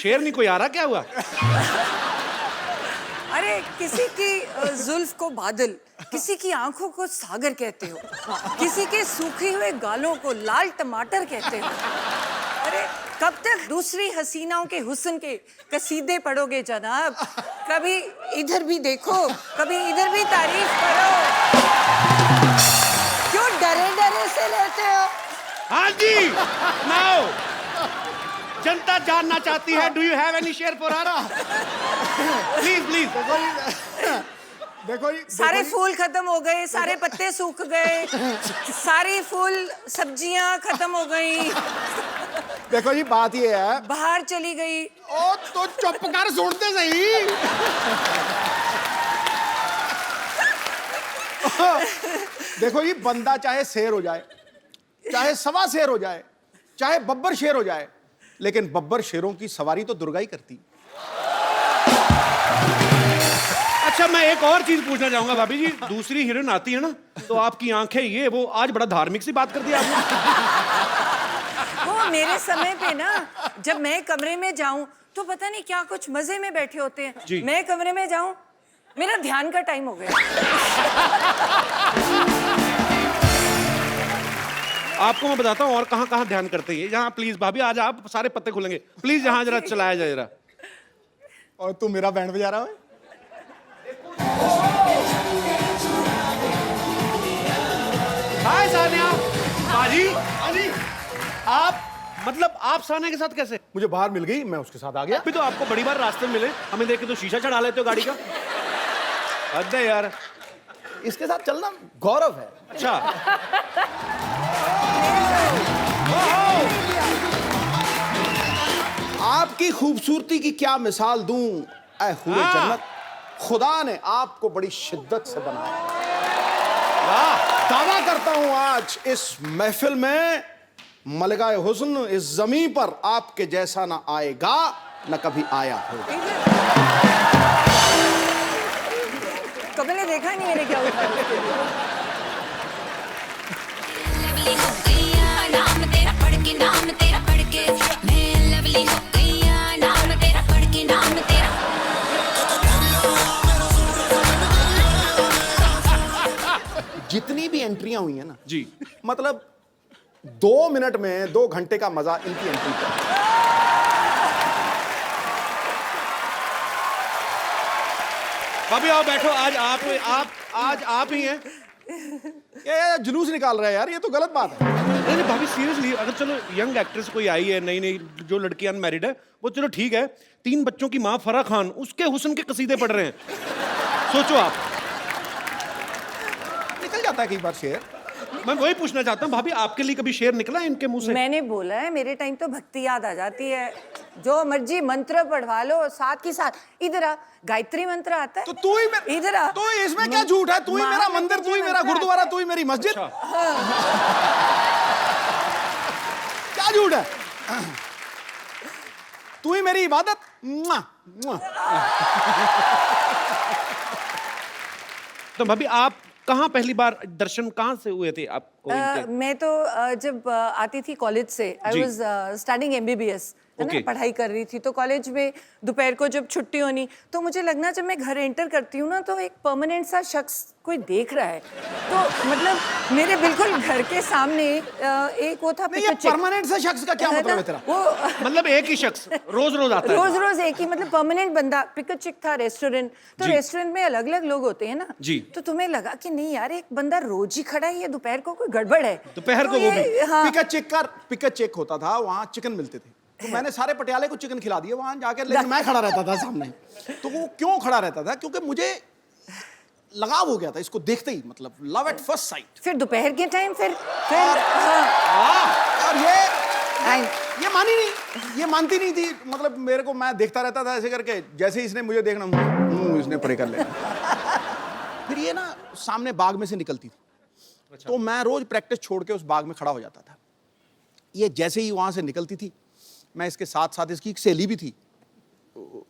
शेर नहीं कोई आ रहा, क्या हुआ? अरे किसी की जुल्फ को बादल, किसी की आंखों को सागर कहते हो, किसी के सूखे हुए गालों को लाल टमाटर कहते हो। अरे कब तक दूसरी हसीनाओं के हुस्न के कसीदे पढ़ोगे जनाब? कभी इधर भी देखो, कभी इधर भी तारीफ करो। क्यों डरे डरे से रहते हो? हाँ जी, नाउ जनता जानना चाहती है, do you have any share for Arrah? Please please. देखो जी, सारे फूल खत्म हो गए, सारे पत्ते सूख गए, सारी फूल सब्जियां खत्म हो गई, देखो जी बात ये है। बाहर चली गई। ओ तो चुप कर, सुनते सही। देखो जी, बंदा चाहे शेर हो जाए, चाहे सवा शेर हो जाए, चाहे बब्बर शेर हो जाए, लेकिन बब्बर शेरों की सवारी तो दुर्गा ही करती। अच्छा, मैं एक और चीज पूछना चाहूंगा भाभी जी, दूसरी हीरोइन आती है ना तो आपकी आंखें ये वो, आज बड़ा धार्मिक सी बात कर दी आपने। वो मेरे समय पे ना, जब मैं कमरे में जाऊं तो पता नहीं क्या कुछ मजे में बैठे होते हैं। मैं कमरे में जाऊं, मेरा ध्यान का टाइम हो गया। आपको मैं बताता हूँ और कहाँ कहाँ ध्यान करते हैं। यहाँ प्लीज भाभी, आज आप सारे पत्ते खुलेंगे प्लीज, यहाँ जरा चलाया जाए जरा। और तू मेरा बैंड बजा रहा है। हाय सानिया। बाजी, आप मतलब आप सानिया के साथ कैसे? मुझे बाहर मिल गई, मैं उसके साथ आ गया। अभी तो आपको बड़ी बार रास्ते में मिले, हमें देख के तो शीशा चढ़ा लेते हो गाड़ी का। हद है यार। इसके साथ चलना गौरव है। अच्छा, आपकी खूबसूरती की क्या मिसाल दूं, ऐ हुए जन्नत, खुदा ने आपको बड़ी शिद्दत से बनाया। दावा करता हूं आज इस महफिल में मलगाए हुस्न इस जमीन पर आपके जैसा ना आएगा, न कभी आया होगा। कभी ने देखा नहीं मैंने क्या हुआ। लवली हो गया नाम तेरा पढ़ के, नाम तेरा पढ़ के मैं लवली हो गया, नाम तेरा पढ़ के, नाम तेरा। जितनी भी एंट्रियां हुई है ना जी, मतलब 2 मिनट में 2 घंटे का मजा इनकी एंट्री का। भाभी आओ बैठो। आज आप ही हैं। ये जुलूस निकाल रहा है यार, ये तो गलत बात है। नहीं भाभी सीरियसली, अगर चलो यंग एक्ट्रेस कोई आई है, नई नई जो लड़की अनमैरिड है, वो चलो ठीक है, 3 बच्चों की माँ फराह खान उसके हुस्न के कसीदे पढ़ रहे हैं। सोचो आप, निकल जाता है कई बार शेर। मैं वही पूछना चाहता हूँ भाभी, आपके लिए कभी शेर निकला है इनके मुंह से? मैंने बोला है, मेरे टाइम तो भक्ति याद आ जाती है, जो मर्जी मंत्र पढ़वा लो, साथ की साथ इधर आ, गायत्री मंत्र आता है। तो तू ही इधर आ, तो इसमें क्या झूठ है? तू ही मेरा मंदिर, तू ही मेरा गुरुद्वारा, तू ही मेरी मस्जिद। क्या झूठ है? तू ही मेरी इबादत। मुआ, मुआ। तो भाभी आप कहाँ पहली बार दर्शन कहाँ से हुए थे आपको इनके? मैं तो जब आती थी कॉलेज से, आई वाज स्टडीइंग MBBS, है ना, पढ़ाई कर रही थी, तो कॉलेज में दोपहर को जब छुट्टी होनी तो मुझे लगना जब मैं घर एंटर करती हूँ ना तो एक परमानेंट सा शख्स कोई देख रहा है, तो मतलब मेरे बिल्कुल घर के सामने एक वो था। नहीं, ये परमानेंट से शख्स का क्या मतलब है तेरा? वो मतलब एक ही शख्स रोज रोज आता है? रोज रोज एक ही, मतलब परमानेंट बंदा। पिक अ चिक था रेस्टोरेंट, तो रेस्टोरेंट में अलग अलग लोग होते हैं ना जी, तो तुम्हें लगा कि नहीं यार, एक बंदा रोज ही खड़ा है, ये दोपहर को कोई गड़बड़ है। दोपहर को वो भी? हाँ, पिक अ चिक होता था, वहाँ चिकन मिलते थे, तो मैंने सारे पटियाले को चिकन खिला दिया वहां जाकर, लेकिन मैं खड़ा रहता था सामने। तो वो क्यों खड़ा रहता था? क्योंकि मुझे लगाव हो गया था इसको देखते ही, मतलब लव एट फर्स्ट साइट। फिर दोपहर के टाइम फिर और ये मानी नहीं, ये मानती नहीं थी, मतलब मेरे को, मैं देखता रहता था ऐसे करके, जैसे इसने मुझे देखना इसने परे कर लेना। फिर ये ना सामने बाग में से निकलती थी। अच्छा। तो मैं रोज प्रैक्टिस छोड़ के उस बाग में खड़ा हो जाता था। ये जैसे ही वहां से निकलती थी, मैं इसके साथ साथ, इसकी एक सहेली भी थी,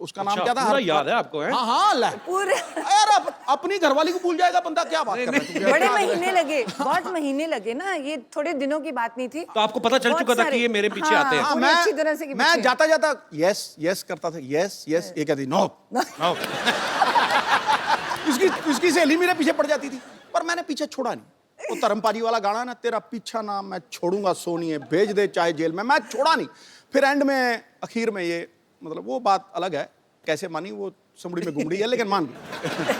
उसका नाम अच्छा, क्या था? पूरा याद है आपको, है? हाँ हाँ, ले पूरे यार अपनी घरवाली को भूल जाएगा बंदा, क्या बात कर रहा है? बड़े महीने लगे, बहुत महीने लगे ना, ये थोड़े दिनों की बात नहीं थी। तो आपको पता चल बहुत चुका था सारे- कि ये मेरे पीछे आते हैं। हाँ, पूरी अच्छी तरह से कि मैं पीछे। जाता जाता यस यस करता था, यस यस, ये कहती नो। हाँ। इसकी सहेली मेरे पीछे पड़ जाती थी, पर मैंने पीछे छोड़ा नहीं। वो धर्मपाजी वाला गाना ना, तेरा पीछा ना मैं छोड़ूंगा सोनिए, भेज दे चाहे जेल में, मैं छोड़ा नहीं। फिर एंड में आखिर में ये मतलब वो बात अलग है, कैसे मानी वो समड़ी में घुमड़ी है, लेकिन मान गई।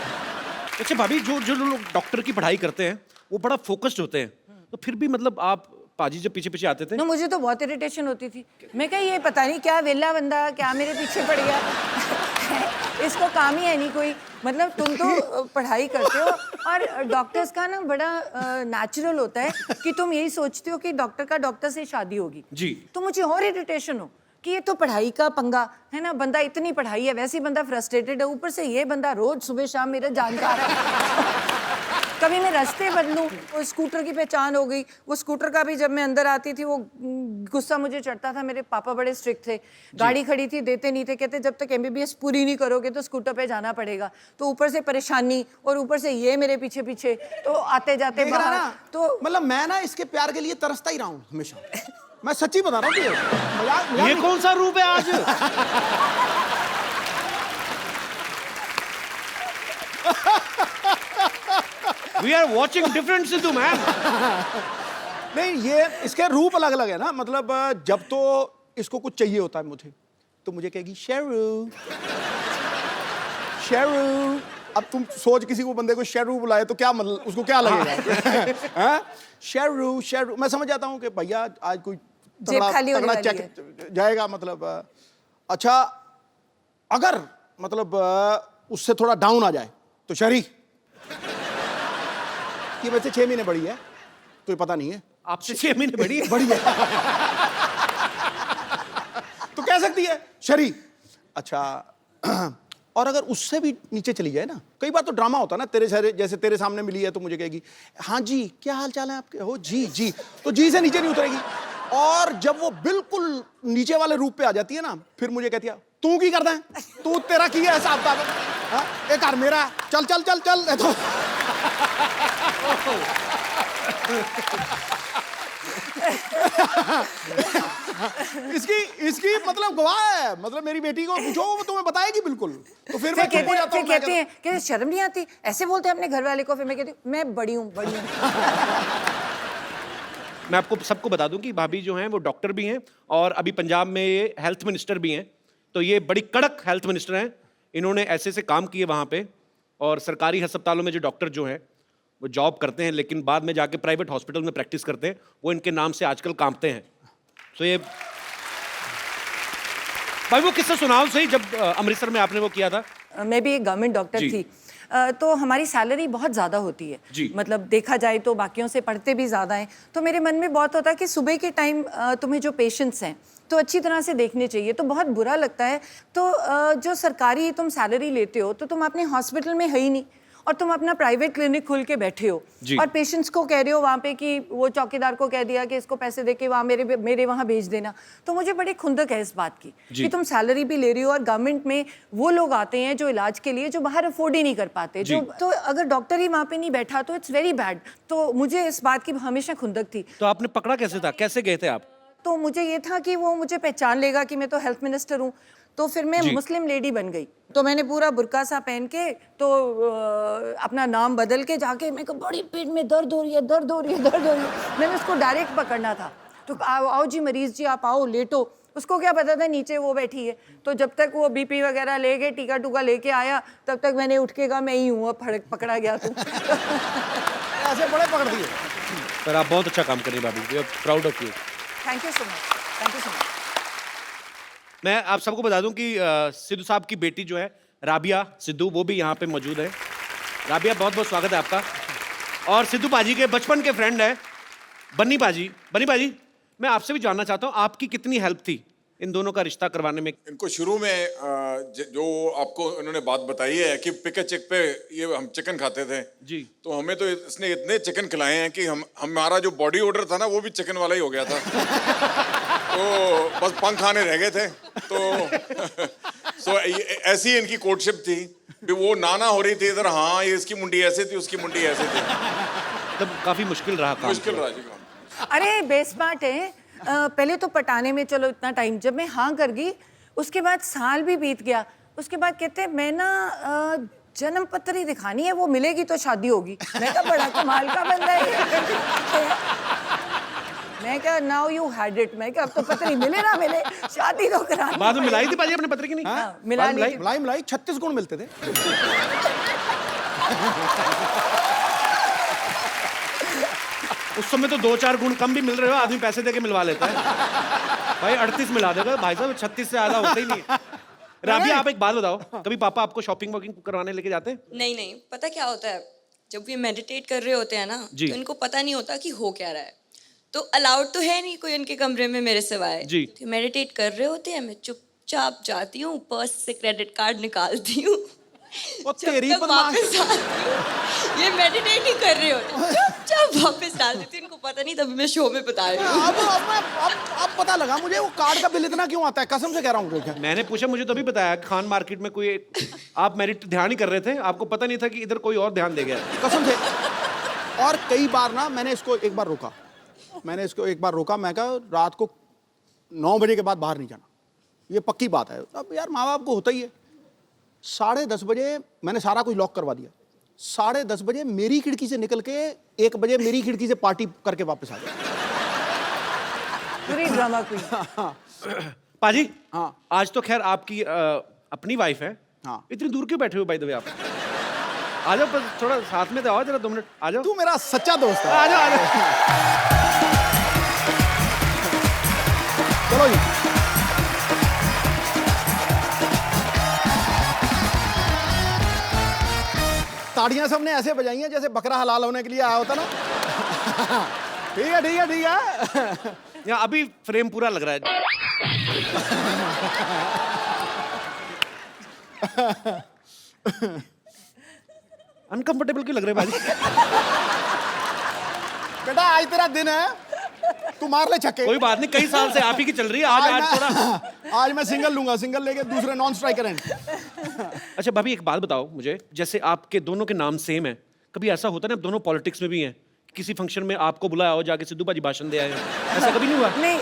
अच्छा भाभी, जो जो लोग डॉक्टर की पढ़ाई करते हैं वो बड़ा फोकस्ड होते हैं, तो फिर भी मतलब आप पाजी जब पीछे पीछे आते थे? ना मुझे तो बहुत इरिटेशन होती थी। मैं कहा ये पता नहीं क्या वेला बंदा क्या मेरे पीछे पड़ गया। इसको काम ही है नहीं कोई। मतलब तुम तो पढ़ाई करते हो और डॉक्टर्स का ना बड़ा नेचुरल होता है कि तुम यही सोचते हो कि डॉक्टर का डॉक्टर से शादी होगी जी। तो मुझे और इरिटेशन हो कि ये तो पढ़ाई का पंगा है ना, बंदा इतनी पढ़ाई है वैसे ही बंदा फ्रस्ट्रेटेड है, ऊपर से ये बंदा रोज सुबह शाम मेरा जानकार है। कभी मैं रास्ते बदलूं, वो स्कूटर की पहचान हो गई। वो स्कूटर का भी जब मैं अंदर आती थी वो गुस्सा मुझे चढ़ता था। मेरे पापा बड़े स्ट्रिक्ट थे, गाड़ी खड़ी थी देते नहीं थे, कहते जब तक MBBS पूरी नहीं करोगे तो स्कूटर पे जाना पड़ेगा। तो ऊपर से परेशानी और ऊपर से ये मेरे पीछे पीछे, तो आते जाते देख रहा बाहर ना, तो मतलब मैं ना इसके प्यार के लिए तरसता ही रहा हूँ हमेशा। मैं सच्ची बता रहा हूँ, मजाक ये नहीं। कौन सा रूप है आज? We are watching different Sidhu, man. नहीं, ये इसके रूप अलग अलग है ना। मतलब जब तो इसको कुछ चाहिए होता है मुझे, तो मुझे कहेगी शेरू शेरू। अब तुम सोच किसी को बंदे को शेरू बुलाए तो क्या मतलब उसको क्या लगेगा? हाँ? शेरू शेरू, मैं समझ जाता हूँ कि भैया आज कोई जेब खाली होने तगड़ा वाली चेक जाएगा। मतलब अच्छा, अगर मतलब उससे थोड़ा डाउन आ जाए तो शरी ये वैसे 6 महीने बड़ी है तो ये पता नहीं है, आपसे 6 महीने बड़ी है? बड़ी है तो कह सकती है शरी। अच्छा, और अगर उससे भी नीचे चली जाए ना, कई बार तो ड्रामा होता है ना, तेरे जैसे तेरे सामने मिली है तो मुझे कहेगी हाँ जी क्या हाल चाल है आपके, हो जी जी, तो जी से नीचे नहीं उतरेगी। और जब वो बिल्कुल नीचे वाले रूप पे आ जाती है ना, फिर मुझे कहती है तू की करता है, तू तेरा की है हिसाब किताब, हाँ एक कार मेरा, चल चल चल चल। तो इसकी इसकी मतलब गवाह है। मतलब मेरी बेटी को पूछो वो तुम्हें बताएगी बिल्कुल। तो फिर मैं चुप हो जाता हूँ। कहती है कि शर्म नहीं आती, ऐसे बोलते हैं अपने घर वाले को। फिर मैं कहती हूँ मैं बड़ी हूँ बड़ी हूँ। मैं आपको सबको बता दूं कि भाभी जो हैं वो डॉक्टर भी हैं और अभी पंजाब में ये हेल्थ मिनिस्टर भी हैं। तो ये बड़ी कड़क हेल्थ मिनिस्टर हैं। इन्होंने ऐसे ऐसे काम किए वहाँ पे, और सरकारी अस्पतालों में जो डॉक्टर जो हैं वो जॉब करते हैं लेकिन बाद में जाके प्राइवेट हॉस्पिटल में प्रैक्टिस करते हैं, वो इनके नाम से आजकल कांपते हैं। तो ये भाई वो किस्सा सुनाओ सही, जब अमृतसर में आपने वो किया था। मैं भी एक गवर्नमेंट डॉक्टर जी। थी। तो हमारी सैलरी बहुत ज़्यादा होती है जी। मतलब देखा जाए तो बाकियों से पढ़ते भी ज़्यादा हैं। तो मेरे मन में बहुत होता है कि सुबह के टाइम तुम्हें जो पेशेंट्स हैं तो अच्छी तरह से देखने चाहिए। तो बहुत बुरा लगता है। तो जो सरकारी तुम सैलरी लेते हो तो तुम अपने हॉस्पिटल में है ही नहीं और तुम अपना प्राइवेट क्लिनिक खोल के बैठे हो जी। और पेशेंट्स को कह रहे हो वहाँ पे कि वो चौकीदार को कह दिया कि इसको पैसे दे के वहाँ मेरे वहाँ भेज देना। तो मुझे बड़ी खुंदक है इस बात की कि तुम सैलरी भी ले रही हो और गवर्नमेंट में वो लोग आते हैं जो इलाज के लिए जो बाहर अफोर्ड ही नहीं कर पाते। जो तो अगर डॉक्टर ही वहाँ पे नहीं बैठा तो इट्स वेरी बैड। तो मुझे इस बात की हमेशा खुंदक थी। तो आपने पकड़ा कैसे था, कैसे गए थे आप? तो मुझे ये था कि वो मुझे पहचान लेगा कि मैं तो हेल्थ मिनिस्टर हूँ। तो फिर मैं मुस्लिम लेडी बन गई। तो मैंने पूरा बुर्का सा पहन के तो अपना नाम बदल के जाके मैं को बड़ी पेट में दर्द हो रही है दर्द हो रही है दर्द हो रही है। मैंने उसको डायरेक्ट पकड़ना था। तो आओ जी मरीज जी आप आओ लेटो। उसको क्या पता था नीचे वो बैठी है। तो जब तक वो BP वगैरह ले गए टीका टूका लेके आया तब तक मैंने उठ के कहा मैं ही हूँ पकड़ा गया तू। ऐसे बड़े पकड़ दिए। पर आप बहुत अच्छा काम कर रही हैं भाभी, we are proud of you. Thank you so much, thank you so much. मैं आप सबको बता दूं कि सिद्धू साहब की बेटी जो है राबिया सिद्धू, वो भी यहाँ पे मौजूद है। राबिया बहुत बहुत स्वागत है आपका। और सिद्धू पाजी के बचपन के फ्रेंड है बन्नी पाजी। बन्नी पाजी, मैं आपसे भी जानना चाहता हूँ आपकी कितनी हेल्प थी इन दोनों का रिश्ता करवाने में? इनको शुरू में जो आपको उन्होंने बात बताई है कि पिक एंड चेक पे ये हम चिकन खाते थे जी। तो हमें तो इसने इतने चिकन खिलाए हैं कि हमारा जो बॉडी ऑर्डर था ना वो भी चिकन वाला ही हो गया था। तो बस पंख आने रह गए थे। तो सो ऐसी इनकी कोर्टशिप थी कि वो नाना हो रही थी इधर, हाँ ये इसकी मुंडी ऐसे थी, उसकी मुंडी ऐसे थी। तब काफी मुश्किल रहा काम। मुश्किल रहा जी काम। अरे बेस्मार्ट है। पहले तो पटाने में चलो इतना टाइम, जब मैं हाँ कर गई उसके बाद साल भी बीत गया, उसके बाद कहते मैं ना जन्म पत्र ही दिखानी है, वो मिलेगी तो शादी होगी। मैं कहा बड़ा कमाल का बंदा है ये। मैं क्या नाउ यू हैड इट, मैं क्या अब तो पत्र ही मिले ना मिले, शादी तो करानी। बाद में मिलाई थी पाजी अपने पत्र की नहीं? हाँ, मिला ली थी। मलाई 36 गुण मिलते थे। उस समय तो 2-4 गुण कम भी मिल रहे हो, आदमी पैसे देके मिलवा लेता है। भाई 38 मिला देगा भाई साहब, 36 से ज्यादा होता ही नहीं है। राबिया आप एक बात बताओ, कभी पापा आपको शॉपिंग वॉकिंग करवाने लेके जाते हैं? नहीं नहीं, पता क्या होता है, जब ये मेडिटेट कर रहे होते हैं ना, जी। तो इनको पता नहीं होता कि हो क्या रहा है। तो अलाउड तो है नहीं कोई उनके कमरे में मेरे सिवाय। जी। तो मेडिटेट कर रहे होते हैं, मैं चुपचाप जाती हूँ, पर्स से क्रेडिट कार्ड निकालती हूँ, वो जब तेरी तक बदमाश। वापस आती हूँ, ये मेडिटेट ही कर रहे होते हैं, चुपचाप वापस डाल देती हूँ। इनको पता नहीं, तभी मैं शो में बता रही हूँ। अब पता लगा मुझे वो कार्ड का बिल इतना क्यों आता है, कसम से कह रहा हूँ। मैंने पूछा, मुझे तो अभी बताया कि खान मार्केट में कोई आप मेरिट ध्यान ही कर रहे थे, आपको पता नहीं था कि इधर कोई और ध्यान दे गया। कसम से। और कई बार ना मैंने इसको एक बार रोका, मैं कहा रात को 9 बजे के बाद बाहर नहीं जाना, ये पक्की बात है। अब यार माँ बाप को होता ही है। 10:30 बजे मैंने सारा कुछ लॉक करवा दिया। 10:30 बजे मेरी खिड़की से निकल के 1 बजे मेरी खिड़की से पार्टी करके वापस आ गया। पूरी ड्रामा क्वीन। पाजी हाँ। आज तो खैर आपकी अपनी वाइफ है। हाँ। इतनी दूर क्यों बैठे हो बाय द वे आप? आ जाओ, बस थोड़ा साथ में तो आओ, जरा 2 मिनट आ जाओ। तू मेरा सच्चा दोस्त है। आ जाओ, आ जाओ। चलो जी। ताड़ियां सबने ऐसे बजाई हैं जैसे बकरा हलाल होने के लिए आया होता ना। ठीक है ठीक है ठीक है। यहाँ अभी फ्रेम पूरा लग रहा है। अनकंफर्टेबल क्यों लग रहे हैं भाजी? बेटा आज तेरा दिन है, तू मार ले छक्के। कोई बात नहीं, कई साल से आप ही की चल रही है। आज थोड़ा आज मैं सिंगल लूंगा, सिंगल लेके दूसरे नॉन स्ट्राइकर हैं। अच्छा भाभी एक बात बताओ मुझे, जैसे आपके दोनों के नाम सेम है, कभी ऐसा होता है ना, दोनों पॉलिटिक्स में भी हैं, किसी फंक्शन में आपको बुलाया हो, जाके सिद्धू बाजी भाषण दे आए हो, ऐसा कभी नहीं हुआ? नहीं,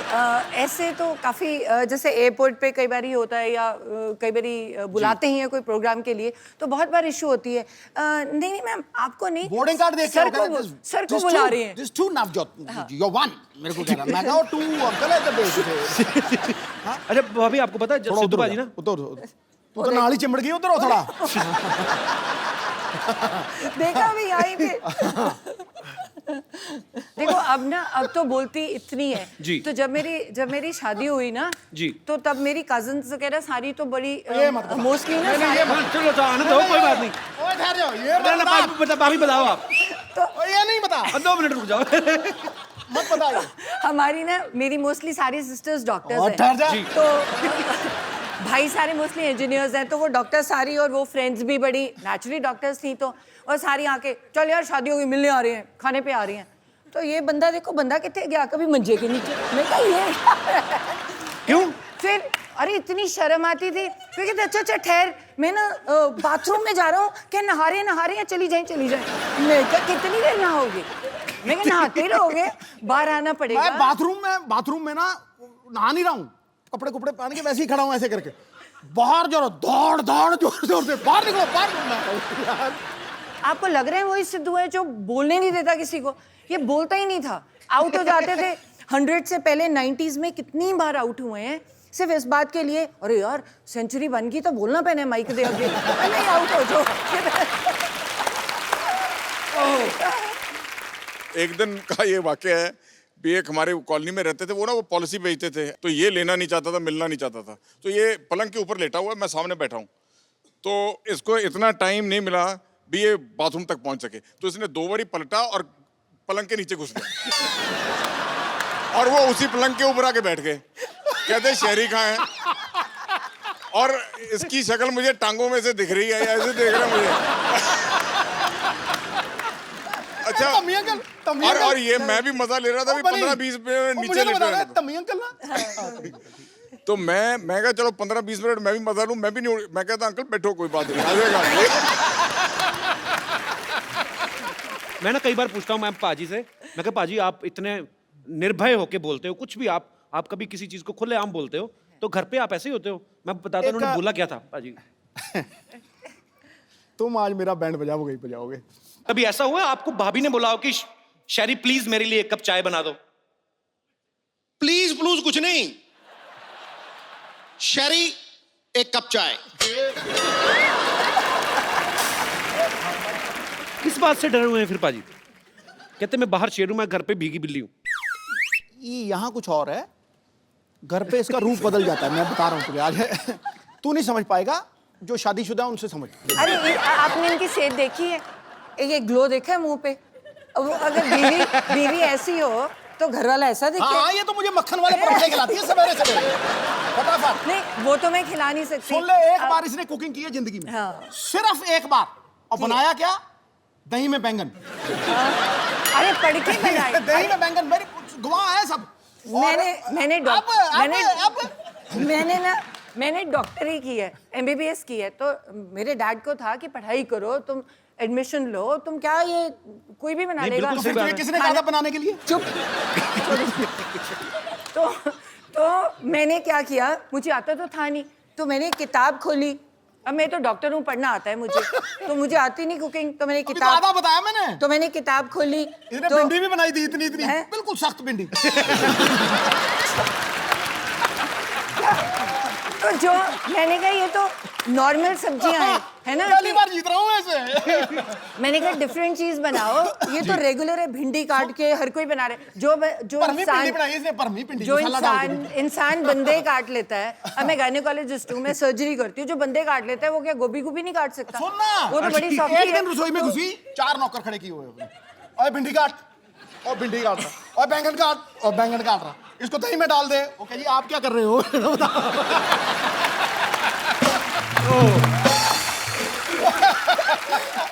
ऐसे तो काफ़ी जैसे एयरपोर्ट पे कई बार ही होता है, या कई बारी बुलाते ही हैं कोई प्रोग्राम के लिए, तो बहुत बार इशू होती है। नहीं नहीं मैम, आपको नहीं, बोर्डिंग कार्ड देख सर को बुला रहे हैं। दिस 2 नवजोत, you're 1 मेरे को कह रहा। मैं कहा 2 अंकल है तो अच्छा भाभी आपको पता है सिद्धू बाजी ना, उधर तू तो नाली चिमड़ गई, उधर हो थोड़ा। देखा अभी यहीं पे। देखो अब तो बोलती इतनी है जी। तो जब मेरी शादी हुई ना जी, तो तब मेरी कजिन्स वगैरह सारी तो बड़ी मोस्टली ना चलो तो आने दो, कोई बात नहीं। ओए ठहर जाओ, ये भाभी बताओ आप। तो ये नहीं बता, 2 मिनट रुक जाओ। मत बताइए। हमारी ना मेरी मोस्टली सारी सिस्टर्स डॉक्टर्स और ठहर जा। हैं, तो भाई सारे मोस्टली इंजीनियर्स हैं, तो वो डॉक्टर सारी, और वो फ्रेंड्स भी बड़ी नेचुरली डॉक्टर्स थी, तो और सारी आके चल यार शादी होगी, मिलने आ रही हैं, खाने पे आ रही हैं। तो ये बंदा देखो, बंदा कितने गया कभी मंजे के नीचे। मैं कहा ये क्यों? फिर अरे इतनी शर्म आती थी, फिर कहते अच्छा ठहर, मैं ना बाथरूम में जा रहा हूँ, क्या नहा रहे हैं, चली जाए। मैं कहा कितनी देर नहाओगे? मैं कहा नहाते रहोगे, बाहर आना पड़ेगा। मैं बाथरूम में ना नहा नहीं रहा हूँ, कपड़े कुपड़े पहन के वैसे ही खड़ा हूँ ऐसे करके। बाहर जरा दौड़ जोर से बाहर निकलो। आपको लग रहा है वही सिद्धू है जो बोलने नहीं देता किसी को? ये बोलता ही नहीं था, आउट हो जाते थे। 100 से पहले 90s में कितनी बार आउट हुए हैं सिर्फ इस बात के लिए, अरे यार सेंचुरी बन गई तो बोलना पहने माइक दे आगे, नहीं आउट हो जाओ। एक दिन का ये वाकया है भी, एक हमारे कॉलोनी में रहते थे, वो ना वो पॉलिसी बेचते थे, तो ये लेना नहीं चाहता था, मिलना नहीं चाहता था, तो ये पलंग के ऊपर लेटा हुआ है, मैं सामने बैठा हूँ, तो इसको इतना टाइम नहीं मिला भी ये बाथरूम तक पहुंच सके, तो इसने 2 बारी पलटा और पलंग के नीचे घुस गया और वो उसी पलंग के ऊपर आके बैठ गए। कहते शहरी कहाँ है, और इसकी शक्ल मुझे टांगों में से दिख रही है, ऐसे देख रहा है मुझे। अच्छा, और ये मैं भी मजा ले रहा था, 15-20 मिनट नीचे लेटा रहा था। तमी अंकल ना, तो मैं कहा चलो 15-20 मिनट मैं भी मजा लूं, मैं भी नहीं, मैं कहता अंकल बैठो कोई बात नहीं, आ जाएगा। मैं ना कई बार पूछता हूँ मैं पाजी से, मैं कहा पाजी आप इतने निर्भय होके बोलते हो, कुछ भी आप कभी किसी चीज को खुलेआम बोलते हो, तो घर पे आप ऐसे ही होते हो? मैं बताता हूँ उन्होंने बोला क्या था पाजी। तुम आज मेरा बैंड बजाओगे ही बजाओगे। कभी ऐसा हुआ आपको भाभी ने बोला हो कि शैरी प्लीज मेरे लिए 1 कप चाय बना दो? प्लीज प्लूज कुछ नहीं, शैरी 1 कप चाय। किस बात से डरे हुए हैं फिर पाजी? कहते मैं बाहर शेर हूं, मैं घर पे भीगी बिल्ली हूं। यहाँ कुछ और है, घर पे इसका रूप बदल जाता है, मैं बता रहा हूँ तुझे आज। तू नहीं समझ पाएगा, जो शादीशुदा है उनसे समझ। अरे आपने इनकी सेहत देखी है? ये ग्लो देखा है मुंह पे? अब अगर बीवी ऐसी हो तो घर वाला ऐसा दिखे? हाँ, ये तो मुझे मक्खन वाले पराठे खिलाती है सवेरे सवेरे, फटाफट। नहीं वो तो मैं खिला नहीं सकती। सुन ले, एक बार इसने कुकिंग की है जिंदगी में, हाँ। सिर्फ एक बार, और बनाया क्या? दही में बैंगन। अरे पढ़ के बनाई। दही में बैंगन, मेरी गवाह है सब। मैंने डॉक्टरी की है, MBBS की है, तो मेरे डैड को था कि पढ़ाई करो, तुम एडमिशन लो, तुम क्या ये कोई भी बना नहीं, लेगा। बिल्कुल फिर तुझे किसने कहा था बनाने के लिए? चुप। तो मैंने क्या किया, मुझे आता तो था नहीं, तो मैंने किताब खोली। अब मैं तो डॉक्टर हूँ, पढ़ना आता है मुझे, तो मुझे आती नहीं कुकिंग, तो मैंने अभी तो आधा बताया मैंने। तो मैंने किताब खोली। इसने तो भिंडी भी बनाई थी, इतनी इतनी, है? बिल्कुल सख्त भिंडी। तो जो मैंने कहा ये तो नॉर्मल सब्जियां हैं, है ना? पहली बार जीत रहा हूँ ऐसे। मैंने कहा डिफरेंट चीज बनाओ, ये तो रेगुलर है, भिंडी काट के हर कोई बना रहे। जो परमी भिंडी बनाई इसने, परमी भिंडी, जो मसाला डाल के। इंसान बंदे काट लेता है। अब मैं गायनेकोलॉजिस्ट हूँ, मैं सर्जरी करती हूँ, जो बंदे काट लेता है वो क्या गोभी नहीं काट सकता? सुन ना, वो तो बड़ी सौखी एक है। दिन रसोई में घुसी, 4 नौकर खड़े किए हुए हैं। और भिंडी काट, और भिंडी काट रहा, और बैंगन काट, और बैंगन काट रहा, इसको दही में डाल दे। ओके जी, आप क्या कर रहे हो?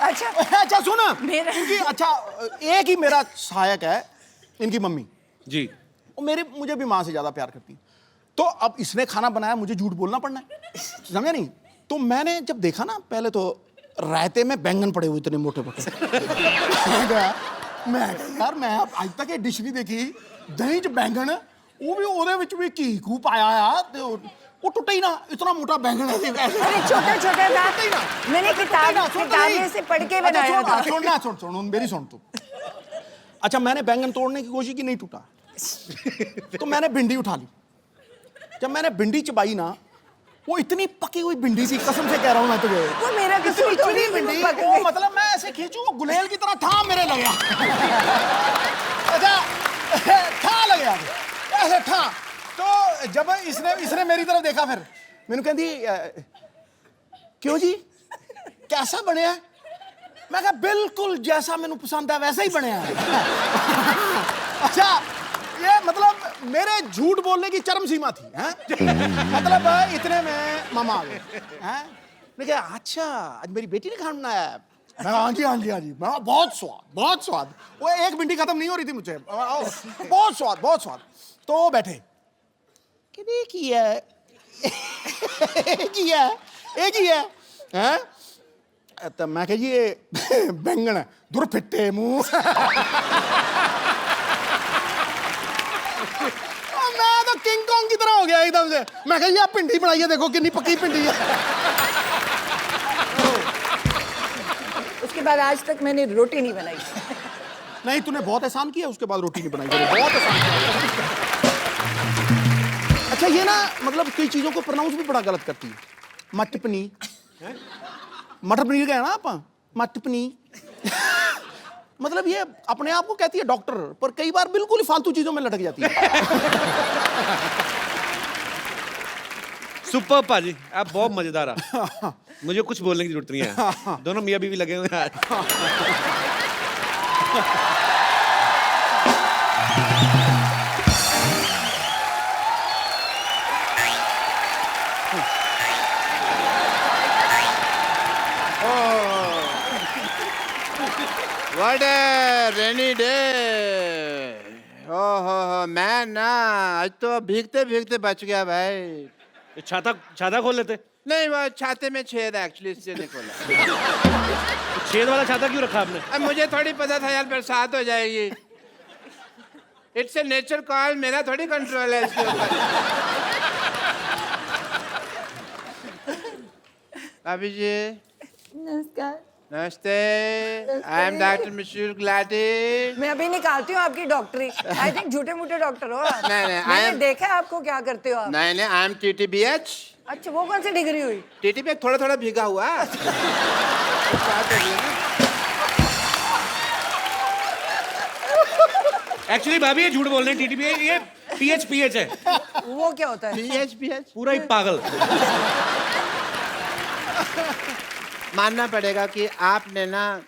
अच्छा सुन, इनकी अच्छा एक ही मेरा सहायक है, इनकी मम्मी जी। वो मुझे भी माँ से ज्यादा प्यार करती है। तो अब इसने खाना बनाया, मुझे झूठ बोलना पड़ना है, समझा नहीं? तो मैंने जब देखा ना, पहले तो रायते में बैंगन पड़े हुए इतने मोटे मोटे। मैं यार, मैं आज तक ये डिश नहीं देखी, दही च बैंगन, वो भी ओदे विच भी घी खूब पाया यार, वो टूटा ही ना, इतना मोटा बैंगन है। अरे छोटा था, मैंने किताब में से पढ़ के बनाया था। सुन मेरी सुन तू। अच्छा, मैंने बैंगन तोड़ने की कोशिश की, नहीं टूटा। तो मैंने भिंडी उठा ली। जब मैंने भिंडी चबाई ना, वो इतनी पकी हुई भिंडी थी, कसम से कह रहा हूँ मैं तुझे। वो मेरा कसूर तो नहीं, भिंडी, पक वो गई। मतलब मैं ऐसे खींचू, वो गुलेल की तरह ठा मेरे लगा। अच्छा, ठा लग गया ऐसे ठा। तो जब इसने मेरी तरफ देखा, फिर मैंने कहती क्यों जी, कैसा बने है? मैं कहा बिल्कुल जैसा मैंने पसंद है वैसा ही बने है। अच्छा, ये मतलब मेरे झूठ बोलने की चरम सीमा थी, हैं? मतलब इतने में मामा आ गए, हैं? मैंने कहा अच्छा, आज मेरी बेटी ने खाना बनाया है? मैं हाँ जी। मैं बहुत स्वाद। वो एक भिंडी खत्म नहीं हो रही थी मुझे, बहुत स्वाद। तो वो बैठे, एक ही है, हैं? तो मैं कह जी ये बैंगन है, दूर फिट्टे मुंह। मैं तो किंग कॉन्ग की तरह हो गया एकदम से। मैं कह जी आप भिंडी बनाइए, देखो कितनी पक्की भिंडी है। उसके बाद आज तक मैंने रोटी नहीं बनाई। नहीं, तूने बहुत एहसान किया, उसके बाद रोटी नहीं बनाई, बहुत एहसान किया। अच्छा, ये ना मतलब कई चीजों को प्रोनाउंस भी बड़ा गलत करती है। मटर पनीर, मटर पनीर गया ना आप, मटर पनीर। मतलब ये अपने आप को कहती है डॉक्टर, पर कई बार बिल्कुल ही फालतू चीजों में लटक जाती है। सुपर पाजी, आप बहुत मजेदार है। मुझे कुछ बोलने की जरूरत नहीं है, दोनों मियां बीवी लगे हुए हैं। What a rainy day! हो मैं ना आज तो भीगते भीगते बच गया भाई। ये छाता छाता खोल लेते। नहीं वो छाते में छेद है एक्चुअली, इससे नहीं खोला। तो छेद वाला छाता क्यों रखा आपने? अब मुझे थोड़ी पता था यार बरसात हो जाएगी। इट्स ए नेचर कॉल, मेरा थोड़ी कंट्रोल है इसके ऊपर। भाभी जी नमस्कार। नमस्ते, आई एम डॉक्टर मशहूर गुलाटी। मैं अभी निकालती हूँ आपकी डॉक्टरी। आई थिंक झूठे मूठे डॉक्टर हो आप। नहीं, I मैंने am- देखा है आपको क्या करते हो आप। नहीं आई एम TTBH। अच्छा, वो कौन सी डिग्री हुई? TTBH थोड़ा थोड़ा भीगा हुआ। बात हो रही है ना। एक्चुअली भाभी ये झूठ बोल रहे हैं। टीटीपी ये PH है। वो क्या होता है? PH पूरा ही पागल। मानना पड़ेगा कि आपने ना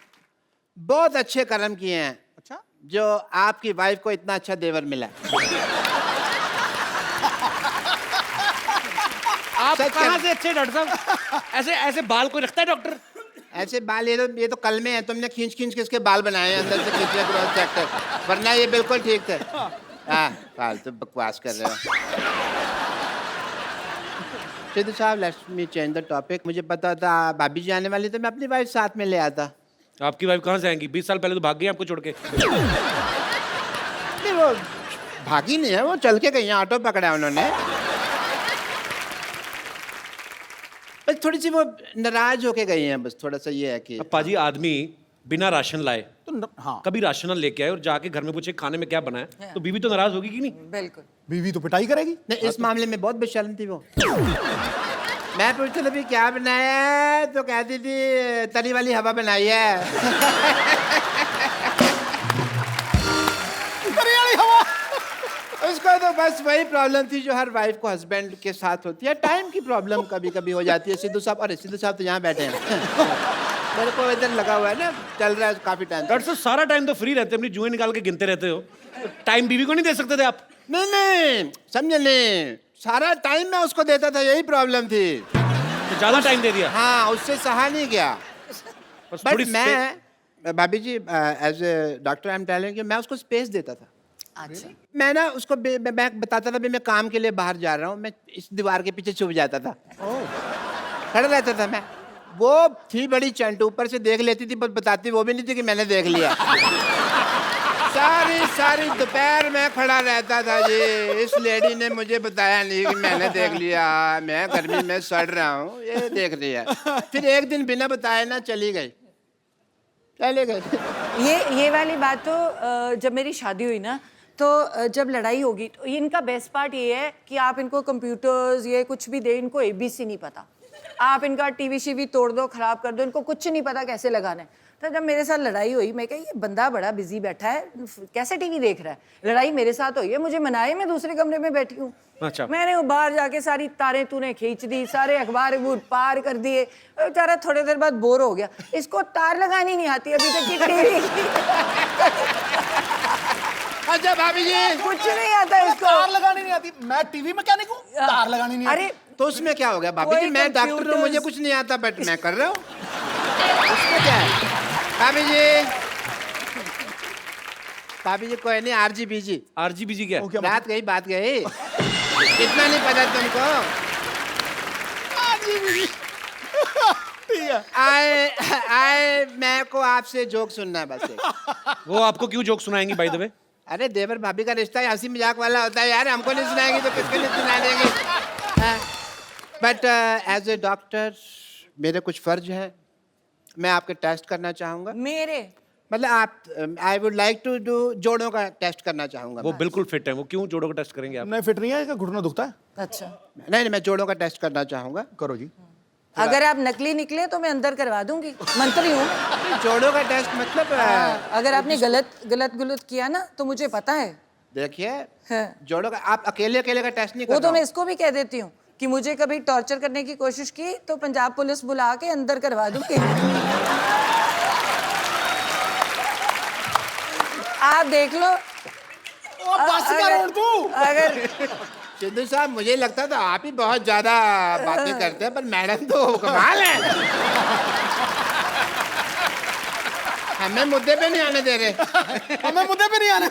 बहुत अच्छे कर्म किए हैं। अच्छा, जो आपकी वाइफ को इतना अच्छा देवर मिला। आप सच कहाँ है। से अच्छे डॉक्टर साहब? ऐसे ऐसे बाल कोई रखता है डॉक्टर? ऐसे बाल ये तो कल में है, तुमने खींच खींच के इसके बाल बनाए हैं अंदर से खींचे क्रॉस सेक्टर, वरना ये बिल्कुल ठीक थे। हाँ फालतू बकवास कर रहे हो। सिद्धू साहब let's me change the topic. मुझे पता था भाभी जी आने वाली, तो मैं अपनी वाइफ साथ में ले आता। आपकी वाइफ कहाँ से आएंगी? 20 साल पहले तो भाग गई आपको छोड़ के। नहीं वो भागी नहीं है, वो चल के गई हैं, ऑटो पकड़ा है उन्होंने। बस थोड़ी सी वो नाराज होके गई हैं, बस थोड़ा सा ये है कि अब पाजी आदमी बिना राशन लाए तो हाँ, कभी राशन लेके आए और जाके घर में पूछे खाने में क्या बना है, तो बीवी तो नाराज होगी कि नहीं? बिल्कुल। बीवी तो पिटाई करेगी। नहीं इस मामले में बहुत बेशर्म थी वो। मैं पूछता था भी क्या बनाया है, तो कहती थी तरी वाली हवा बनाई है। उसको तो बस वही प्रॉब्लम थी जो हर वाइफ को हस्बैंड के साथ होती है, टाइम की प्रॉब्लम कभी कभी हो जाती है। सिद्धू साहब, अरे सिद्धू साहब तो यहाँ बैठे हैं। मेरे को इधर लगा हुआ है ना, चल रहा है काफी टाइम। डॉक्टर साहब सारा टाइम तो फ्री रहते, अपनी जुएं निकाल के गिनते रहते हो, टाइम बीवी को नहीं दे सकते थे आप? नहीं समझे नहीं, सारा टाइम मैं उसको देता था, यही प्रॉब्लम थी। तो ज्यादा टाइम दे दिया। हाँ उससे सहा नहीं गया। बस बट थोड़ी मैं भाभी जी as a doctor I am telling you, मैं उसको स्पेस देता था। अच्छा, मैं ना उसको मैं बताता था भी मैं काम के लिए बाहर जा रहा हूँ, मैं इस दीवार के पीछे छुप जाता था, खड़ा रहता था मैं। वो थी बड़ी चंट, ऊपर से देख लेती थी पर बताती वो भी नहीं थी कि मैंने देख लिया। सारी दोपहर में खड़ा रहता था जी, इस लेडी ने मुझे बताया नहीं कि मैंने देख लिया, मैं गर्मी में सड़ रहा हूँ, ये देख रही है। फिर एक दिन बिना बताए ना चली गई। ये वाली बात तो जब मेरी शादी हुई ना, तो जब लड़ाई होगी तो इनका बेस्ट पार्ट ये है कि आप इनको कंप्यूटर्स ये कुछ भी दे, इनको ABC नहीं पता। आप इनका टीवी शीवी तोड़ दो, खराब कर दो, इनको कुछ नहीं पता कैसे लगाना है। तो जब मेरे साथ लड़ाई हुई, मैं कहा ये बंदा बड़ा बिजी बैठा है, कैसे टीवी देख रहा है। लड़ाई मेरे साथ हुई है, मुझे मनाए, मैं दूसरे कमरे में बैठी हूँ। अच्छा। मैंने वो बाहर जाके सारी तारें तूने खींच दी, सारे अखबार पार कर दिए। बेचारा थोड़ी देर बाद बोर हो गया, इसको तार लगानी नहीं आती अभी तक की टीवी। अच्छा भाभी जी, कुछ नहीं आता इसको। तार लगानी नहीं आती? मैं टीवी मैकेनिक हूँ, तार लगानी नहीं आती। अरे तो उसमें क्या हो गया भाभी जी, कोई मैं डॉक्टर हूँ, computers- मुझे कुछ नहीं आता बट मैं कर रहा हूँ, उसमें क्या है? भाभी जी कोई नहीं, RGBG क्या है? वो क्या बात गई इतना नहीं पता तुमको। ठीक है। आए मैं को आपसे जोक सुनना है बस एक। वो आपको क्यों जोक सुनाएंगी बाय द वे? अरे देवर भाभी का रिश्ता हंसी मजाक वाला होता है यार, हमको नहीं सुनाएंगे तो किसके लिए सुना देंगे। बट एज ए डॉक्टर मेरे कुछ फर्ज हैं, मैं आपके टेस्ट करना चाहूँगा। मेरे मतलब आप I would like to do जोड़ों का टेस्ट करना चाहूँगा। वो बिल्कुल फिट है, वो क्यों जोड़ों का टेस्ट करेंगे आप? नहीं फिट नहीं है, इसका घुटना दुखता है। अच्छा, नहीं मैं जोड़ों का टेस्ट करना चाहूँगा। करो जी। अगर आप नकली निकले तो मैं अंदर करवा दूंगी, मंत्री हूँ। जोड़ों का टेस्ट मतलब अगर आपने गलत किया ना तो मुझे पता है। देखिए हाँ। जोड़ों का आप अकेले का टेस्ट नहीं कर वो तो मैं इसको भी कह देती हूँ कि मुझे कभी टॉर्चर करने की कोशिश की तो पंजाब पुलिस बुला के अंदर करवा दूंगी। आप देख लो। अगर सिद्धू साहब मुझे लगता था आप ही बहुत ज्यादा बातें करते हैं, पर मैडम तो कमाल है, हमें मुद्दे पे नहीं आने दे रहे। हमें मुद्दे पे नहीं आने।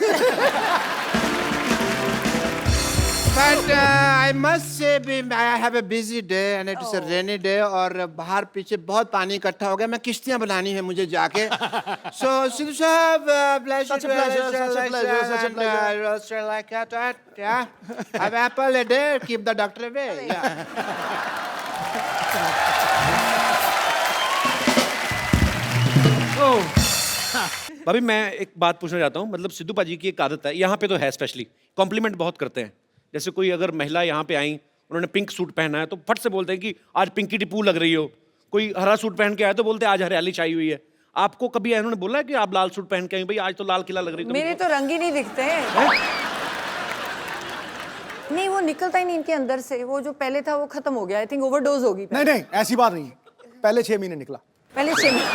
But I must say, I have a busy day and it is a rainy day और बाहर पीछे बहुत पानी इकट्ठा हो गया. मैं किश्तियाँ बनानी है मुझे जाके. So Sidhu साहब, Such a pleasure, such a pleasure, such a pleasure. roaster like that, yeah. Have apple a day, keep the doctor away. Yeah. भाभी मैं एक बात पूछना चाहता हूँ, मतलब सिद्धू पाजी की एक आदत है, यहाँ पे तो है स्पेशली, कॉम्प्लीमेंट बहुत करते हैं. जैसे कोई अगर महिला यहाँ पे आई, उन्होंने पिंक सूट पहना है तो फट से बोलते हैं कि आज पिंकी टिप्पू लग रही हो. कोई हरा सूट पहन के आया तो बोलते हैं आज हरियाली छाई हुई है. आपको कभी इन्होंने बोला है कि आप लाल सूट पहन के आई, भाई आज तो लाल किला लग रही है? मेरे तो रंग ही नहीं दिखते हैं. नहीं, वो निकलता ही नहीं इनके अंदर से. वो जो पहले था वो खत्म हो गया. आई थिंक ओवरडोज होगी. नहीं नहीं, ऐसी बात नहीं है. पहले 6 महीने निकला. पहले 6 महीने.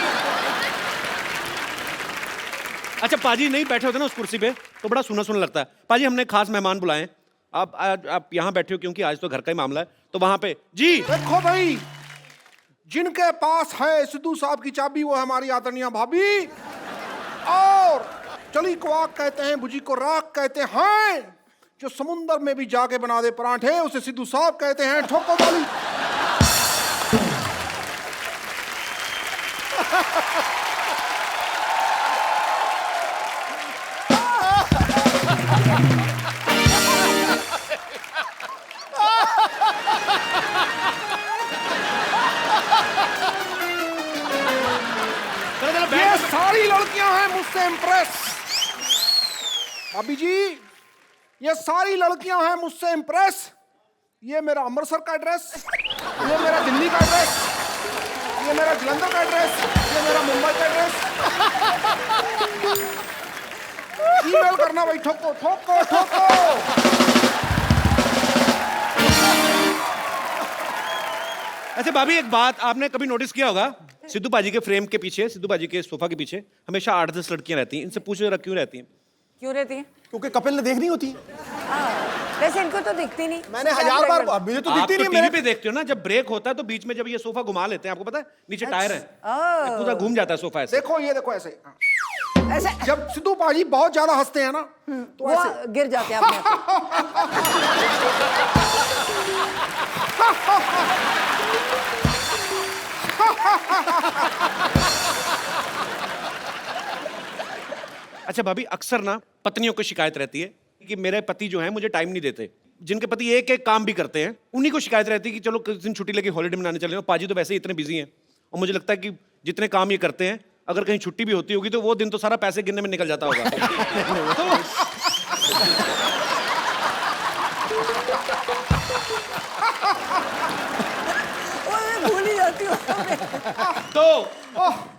अच्छा पाजी नहीं बैठे होते ना उस कुर्सी पे तो बड़ा सुना सुना लगता है. पाजी हमने खास मेहमान बुलाए, आप यहाँ बैठे हो क्योंकि आज तो घर का ही मामला है, तो वहां पे जी देखो भाई, जिनके पास है सिद्धू साहब की चाबी वो है हमारी आदरणीय भाभी. और चली को आग कहते हैं, बुझी को राख कहते हैं. जो समुंदर में भी जाके बना दे परांठे उसे सिद्धू साहब कहते हैं. ठोको वाली. ये सारी लड़कियां हैं मुझसे इम्प्रेस. भाभी जी, ये सारी लड़कियां हैं मुझसे इम्प्रेस. ये मेरा अमृतसर का एड्रेस, ये मेरा दिल्ली का एड्रेस, ये मेरा जलंधर का एड्रेस, ये मेरा मुंबई का एड्रेस. ईमेल करना भाई. ठोको ठोको ठोको. अच्छा भाभी एक बात आपने कभी नोटिस किया होगा, सिद्धू पाजी के फ्रेम के पीछे, सिद्धू पाजी के सोफा के पीछे हमेशा 8-10 लड़कियां रहती हैं. इनसे पूछो जरा क्यों रहती हैं? क्यों रहती है? क्योंकि कपिल ने देखनी होती है. वैसे इनको तो दिखती नहीं. मैंने 1000 बार, मुझे तो आप दिखती तो नहीं. टीवी पे देखते हो ना, जब ब्रेक होता है तो बीच में जब ये सोफा घुमा लेते हैं, आपको पता है नीचे टायर है, पूरा घूम जाता है सोफा ऐसे. देखो ये देखो ऐसे. ऐसे जब सिद्धू पाजी बहुत ज्यादा हंसते हैं ना तो वो ऐसे गिर जाते हैं अपने आप. अच्छा भाभी अक्सर ना पत्नियों को शिकायत रहती है कि मेरे पति जो हैं मुझे टाइम नहीं देते. जिनके पति एक एक काम भी करते हैं उन्हीं को शिकायत रहती है कि चलो किस दिन छुट्टी लेके हॉलीडे मनाने चले. पाजी तो वैसे ही इतने बिजी हैं और मुझे लगता है कि जितने काम ये करते हैं अगर कहीं छुट्टी भी होती होगी तो वो दिन तो सारा पैसे गिनने में निकल जाता होगा. मैं भूल ही जाती हूँ. तो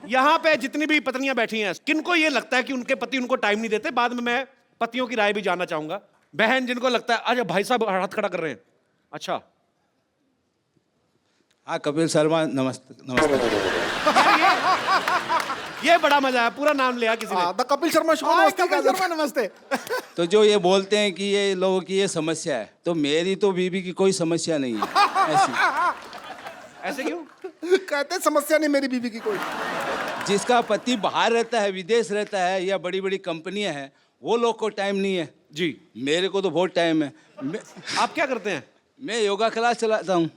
यहाँ पे जितनी भी पत्नियां बैठी हैं, किनको ये लगता है कि उनके पति उनको टाइम नहीं देते? बाद में मैं पतियों की राय भी जानना चाहूंगा. बहन जिनको लगता है अरे भाई साहब हाथ खड़ा कर रहे हैं. अच्छा हाँ कपिल शर्मा, नमस्ते. नमस्ते. ये बड़ा मजा है, पूरा नाम लिया किसी ने. The Kapil Sharma show. कपिल शर्मा नमस्ते. तो जो ये बोलते हैं कि ये लोगों की ये समस्या है, तो मेरी तो बीबी की कोई समस्या नहीं है ऐसी. ऐसे क्यों? कहते समस्या नहीं मेरी बीवी की कोई. जिसका पति बाहर रहता है, विदेश रहता है या बड़ी बड़ी कंपनियां हैं, वो लोग को टाइम नहीं है. जी मेरे को तो बहुत टाइम है. आप क्या करते हैं? मैं योगा क्लास चलाता हूँ,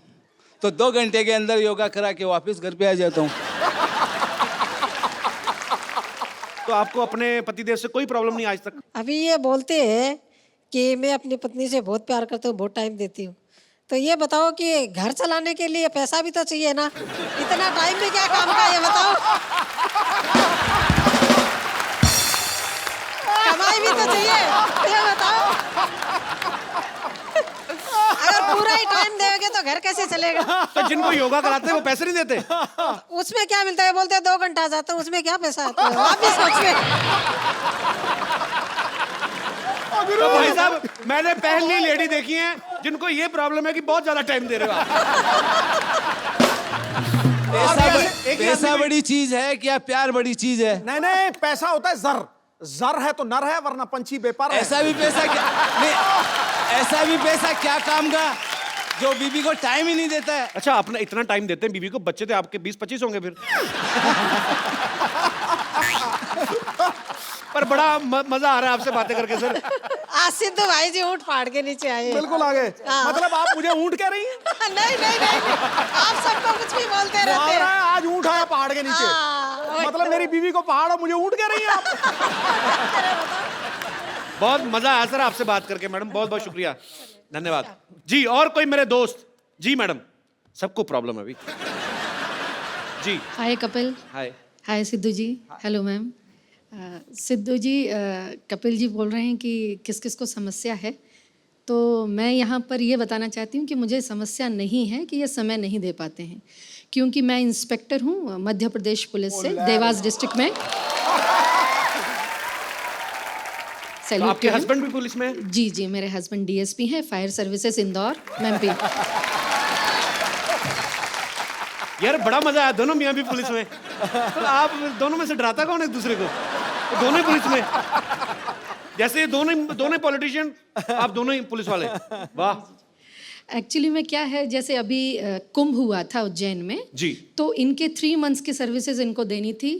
तो 2 घंटे के अंदर योगा करा के वापस घर पे आ जाता हूँ. तो आपको अपने पतिदेव से कोई प्रॉब्लम नहीं आज तक? अभी ये बोलते हैं कि मैं अपनी पत्नी से बहुत प्यार करता हूँ, बहुत टाइम देती हूँ. तो ये बताओ कि घर चलाने के लिए पैसा भी तो चाहिए ना. इतना टाइम भी क्या काम का, ये बताओ. कमाई भी तो चाहिए, ये बताओ. अगर पूरा ही टाइम देंगे तो घर कैसे चलेगा? तो जिनको योगा कराते हैं वो पैसे नहीं देते? उसमें क्या मिलता है? बोलते हैं 2 घंटा जाता हूँ, उसमें क्या पैसा आता है? आप भी सोचिए. तो भाई साहब मैंने पहली लेडी देखी है जिनको ये प्रॉब्लम है कि बहुत ज्यादा टाइम दे रहे हो आप. पैसा बड़ी चीज है क्या प्यार बड़ी चीज है? नहीं नहीं, पैसा होता है जर. जर है तो नर है, वरना पंछी बेपार है. ऐसा भी पैसा क्या नहीं, ऐसा भी पैसा क्या काम का जो बीबी को टाइम ही नहीं देता है. अच्छा अपना इतना टाइम देते हैं बीवी को, बच्चे तो आपके 20-25 होंगे फिर. पर बड़ा मजा आ रहा है आपसे बातें करके सर. आज सिद्धू भाई जी ऊँट फाड़ के नीचे आए हैं। बिल्कुल आगे। हाँ। मतलब आप मुझे ऊँट कह रही हैं? नहीं नहीं नहीं, आप सबको कुछ भी बोलते रहते मुहावरा हैं। है, आज ऊँट आया पहाड़ के नीचे। हाँ, मतलब मेरी बीवी को पहाड़ और मुझे ऊँट कह रही हैं आप? बहुत मजा आया सर आपसे बात करके मैडम, बहुत बहुत शुक्रिया, धन्यवाद जी। और कोई मेरे दोस्त? जी मैडम, सबको प्रॉब्लम है अभी। जी hi Kapil. Hi. Hi Sidhu ji. Hello ma'am. Sidhu ji, Kapil ji बोल रहे हैं कि किस किस को समस्या है, तो मैं यहाँ पर ये बताना चाहती हूँ कि मुझे समस्या नहीं है कि ये समय नहीं दे पाते हैं, क्योंकि मैं इंस्पेक्टर हूँ मध्य प्रदेश पुलिस से, देवास डिस्ट्रिक्ट में। तो आपके हस्बैंड भी पुलिस में हैं? जी जी, मेरे हस्बैंड डीएसपी हैं, फायर सर्विसेज इंदौर, एमपी। यार बड़ा मजा आया, दोनों मियाँ भी पुलिस में। तो आप दोनों में से डराता कौन है एक दूसरे को? तो दोनों ही पुलिस में, जैसे ये दोनों पॉलिटिशियन, आप दोनों ही पुलिस वाले। वाह। एक्चुअली में क्या है, जैसे अभी कुंभ हुआ था उज्जैन में जी। तो इनके 3 मंथ्स की सर्विसेज इनको देनी थी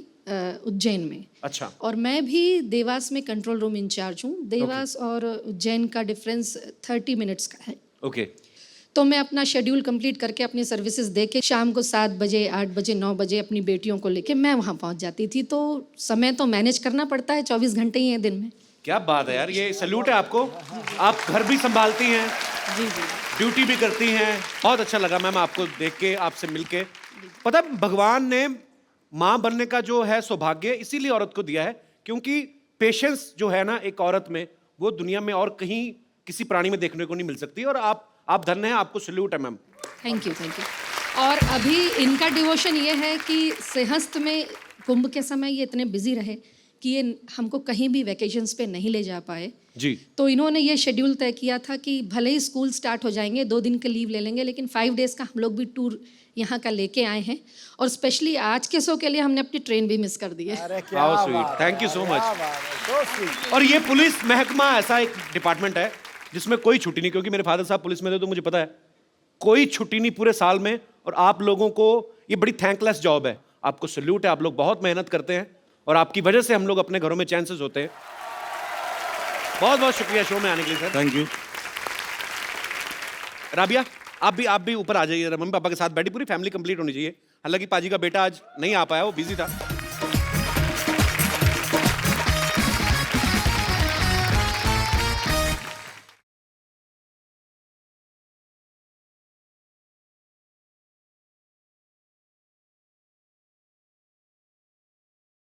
उज्जैन में। अच्छा। और मैं भी देवास में कंट्रोल रूम इंचार्ज हूँ। देवास और उज्जैन का डिफरेंस 30 मिनट्स का है। ओके। तो मैं अपना शेड्यूल कंप्लीट करके अपनी सर्विसेज दे के शाम को 7 बजे 8 बजे 9 बजे अपनी बेटियों को लेके मैं वहाँ पहुँच जाती थी। तो समय तो मैनेज करना पड़ता है, 24 घंटे ही हैं दिन में। क्या बात है यार, ये सैल्यूट है आपको। आप घर भी संभालती हैं, जी जी, ड्यूटी भी करती हैं। बहुत अच्छा लगा मैम आपको देख के, आपसे मिल के। पता है, भगवान ने माँ बनने का जो है सौभाग्य इसीलिए औरत को दिया है, क्योंकि पेशेंस जो है ना एक औरत में, वो दुनिया में और कहीं किसी प्राणी में देखने को नहीं मिल सकती। और आप धन्य हैं, आपको सैल्यूट है ma'am. Thank you thank you. और अभी इनका डिवोशन ये है कि सिंहस्थ में कुंभ के समय ये इतने बिजी रहे कि ये हमको कहीं भी वैकेशंस पे नहीं ले जा पाए जी। तो इन्होंने ये शेड्यूल तय किया था कि भले ही स्कूल स्टार्ट हो जाएंगे, 2 दिन का लीव ले लेंगे, लेकिन 5 डेज का हम लोग भी टूर यहाँ का लेके आए हैं। और स्पेशली आज के शो के लिए हमने अपनी ट्रेन भी मिस कर दी है। How sweet, thank you so much. और ये पुलिस महकमा ऐसा एक डिपार्टमेंट है जिसमें कोई छुट्टी नहीं, क्योंकि मेरे फादर साहब पुलिस में थे तो मुझे पता है कोई छुट्टी नहीं पूरे साल में। और आप लोगों को ये बड़ी थैंकलेस जॉब है, आपको सैल्यूट है। आप लोग बहुत मेहनत करते हैं और आपकी वजह से हम लोग अपने घरों में चैन से सोते हैं। बहुत बहुत शुक्रिया शो में आने के लिए सर। Thank you. राबिया, आप भी ऊपर आ जाइए, मम्मी पापा के साथ बैठी, पूरी फैमिली कंप्लीट होनी चाहिए। हालांकि पाजी का बेटा आज नहीं आ पाया, वो बिजी था।